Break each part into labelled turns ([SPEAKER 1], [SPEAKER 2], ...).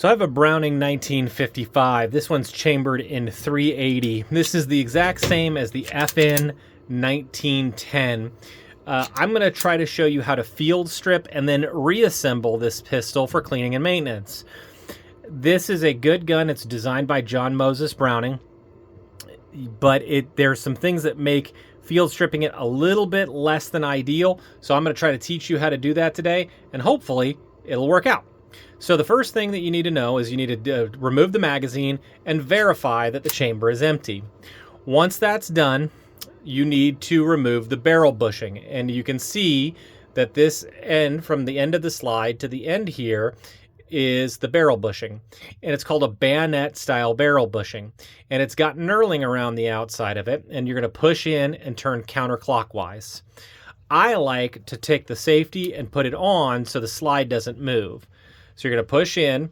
[SPEAKER 1] So I have a Browning 1955. This one's chambered in 380. This is the exact same as the FN 1910. I'm going to try to show you how to field strip and then reassemble this pistol for cleaning and maintenance. This is a good gun. It's designed by John Moses Browning, but there's some things that make field stripping it a little bit less than ideal. So I'm going to try to teach you how to do that today, and hopefully it'll work out. So the first thing that you need to know is you need to remove the magazine and verify that the chamber is empty. Once that's done, you need to remove the barrel bushing. And you can see that this end, from the end of the slide to the end here, is the barrel bushing. And it's called a bayonet style barrel bushing. And it's got knurling around the outside of it. And you're going to push in and turn counterclockwise. I like to take the safety and put it on so the slide doesn't move. So you're going to push in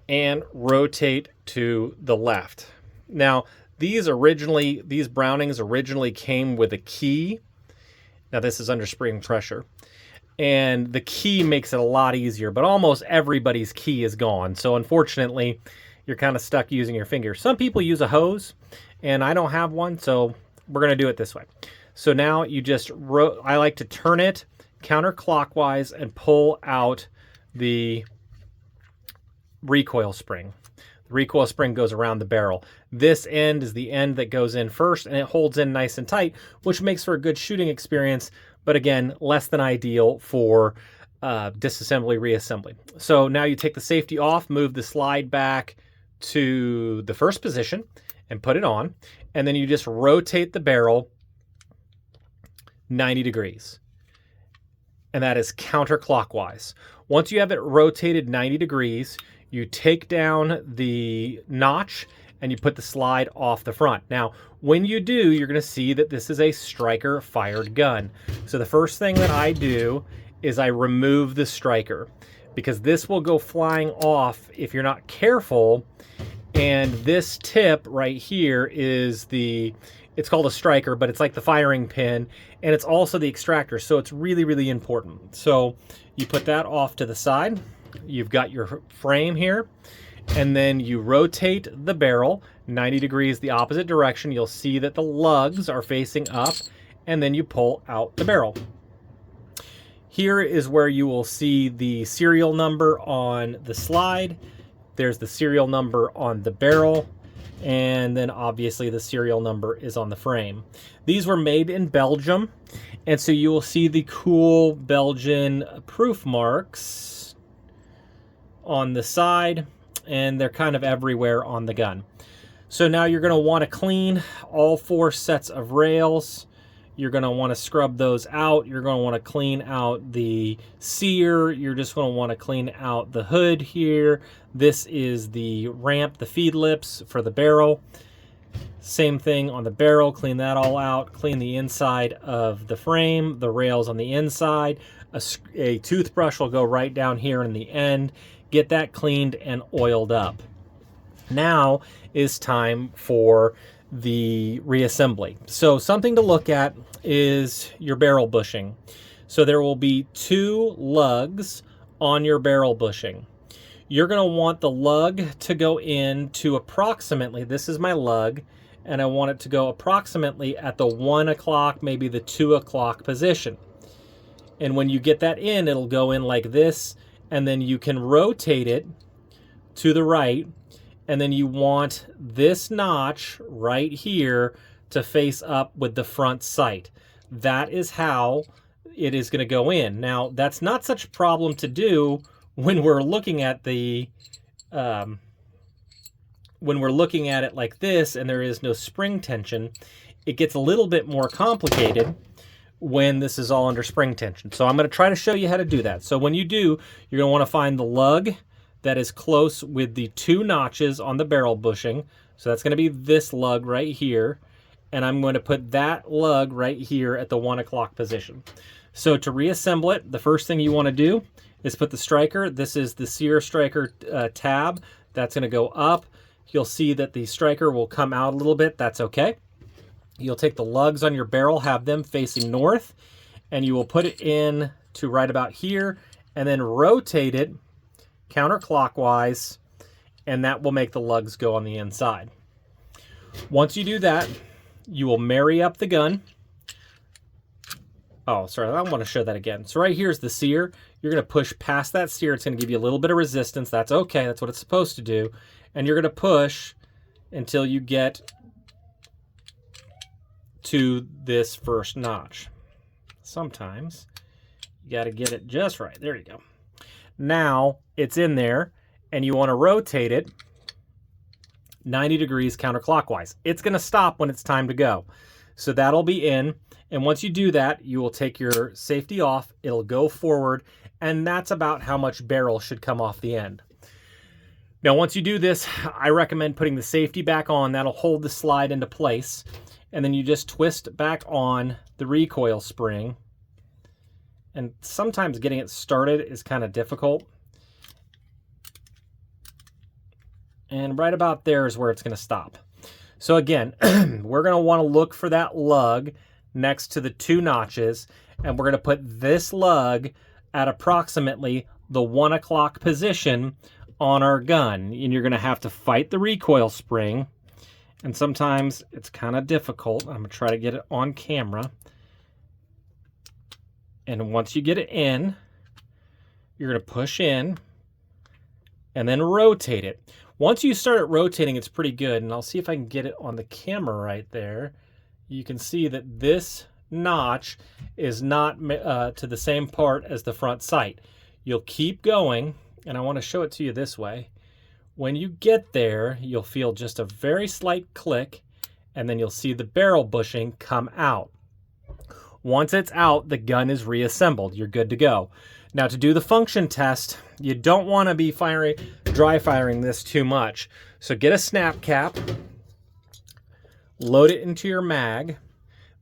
[SPEAKER 1] and rotate to the left. Now, these Brownings originally came with a key. Now, this is under spring pressure. And the key makes it a lot easier, but almost everybody's key is gone. So unfortunately, you're kind of stuck using your finger. Some people use a hose, and I don't have one, so we're going to do it this way. So now you just, I like to turn it counterclockwise and pull out the recoil spring. The recoil spring goes around the barrel. This end is the end that goes in first, and it holds in nice and tight, which makes for a good shooting experience, but again, less than ideal for disassembly, reassembly. So now you take the safety off, move the slide back to the first position, and put it on, and then you just rotate the barrel 90 degrees. And that is counterclockwise. Once you have it rotated 90 degrees, you take down the notch and you put the slide off the front. Now, when you do, you're going to see that this is a striker fired gun. So the first thing that I do is I remove the striker, because this will go flying off if you're not careful. And this tip right here is it's called a striker, but it's like the firing pin, and it's also the extractor, so it's really, really important. So you put that off to the side. You've got your frame here, and then you rotate the barrel 90 degrees the opposite direction. You'll see that the lugs are facing up, and then you pull out the barrel. Here is where you will see the serial number on the slide. There's the serial number on the barrel, and then obviously the serial number is on the frame. These were made in Belgium, and so you will see the cool Belgian proof marks on the side, and they're kind of everywhere on the gun. So now you're going to want to clean all 4 sets of rails. You're going to want to scrub those out. You're going to want to clean out the sear. You're just going to want to clean out the hood here. This is the ramp, the feed lips for the barrel. Same thing on the barrel. Clean that all out. Clean the inside of the frame, the rails on the inside. A toothbrush will go right down here in the end. Get that cleaned and oiled up. Now is time for the reassembly. So something to look at is your barrel bushing. So there will be 2 lugs on your barrel bushing. You're going to want the lug to go in to approximately, this is my lug, and I want it to go approximately at the 1 o'clock, maybe the 2 o'clock position. And when you get that in, it'll go in like this, and then you can rotate it to the right, and then you want this notch right here to face up with the front sight. That is how it is going to go in. Now, that's not such a problem to do when we're looking at the when we're looking at it like this and there is no spring tension. It gets a little bit more complicated when this is all under spring tension. So I'm going to try to show you how to do that. So when you do, you're going to want to find the lug that is close with the 2 notches on the barrel bushing. So that's going to be this lug right here. And I'm going to put that lug right here at the 1 o'clock position. So to reassemble it, the first thing you want to do is put the striker. This is the sear striker tab. That's going to go up. You'll see that the striker will come out a little bit. That's okay. You'll take the lugs on your barrel, have them facing north, and you will put it in to right about here, and then rotate it counterclockwise, and that will make the lugs go on the inside. Once you do that, you will marry up the gun. Oh, sorry, I want to show that again. So right here is the sear. You're going to push past that sear. It's going to give you a little bit of resistance. That's okay. That's what it's supposed to do. And you're going to push until you get to this first notch. Sometimes you got to get it just right. There you go. Now it's in there, and you want to rotate it 90 degrees counterclockwise. It's going to stop when it's time to go. So that'll be in. And once you do that, you will take your safety off. It'll go forward, and that's about how much barrel should come off the end. Now, once you do this, I recommend putting the safety back on. That'll hold the slide into place. And then you just twist back on the recoil spring. And sometimes getting it started is kind of difficult. And right about there is where it's going to stop. So again, we're going to want to look for that lug next to the two notches, and we're going to put this lug at approximately the 1 o'clock position on our gun. And you're going to have to fight the recoil spring, and sometimes it's kind of difficult. I'm going to try to get it on camera. And once you get it in, you're going to push in and then rotate it. Once you start it rotating, it's pretty good, and I'll see if I can get it on the camera right there. You can see that this notch is not to the same part as the front sight. You'll keep going, and I want to show it to you this way. When you get there, you'll feel just a very slight click, and then you'll see the barrel bushing come out. Once it's out, the gun is reassembled. You're good to go. Now, to do the function test, you don't want to be dry firing this too much. So get a snap cap, load it into your mag.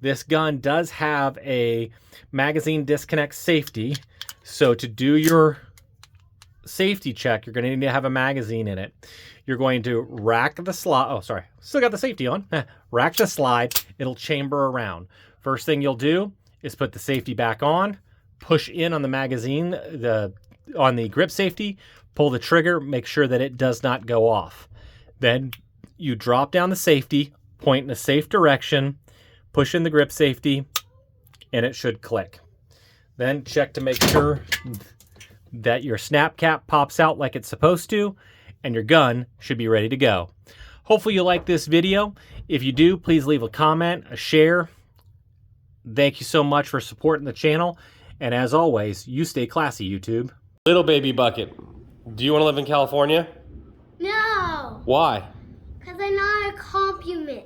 [SPEAKER 1] This gun does have a magazine disconnect safety. So to do your safety check, you're going to need to have a magazine in it. You're going to rack the slide. Oh, sorry. Still got the safety on. Rack the slide. It'll chamber around. First thing you'll do is put the safety back on, push in on the magazine, on the grip safety, pull the trigger, make sure that it does not go off. Then you drop down the safety, point in a safe direction, push in the grip safety, and it should click. Then check to make sure that your snap cap pops out like it's supposed to, and your gun should be ready to go. Hopefully you like this video. If you do, please leave a comment, a share. Thank you so much for supporting the channel. And as always, you stay classy, YouTube. Little baby bucket, do you want to live in California?
[SPEAKER 2] No.
[SPEAKER 1] Why?
[SPEAKER 2] Because I'm not a compliment.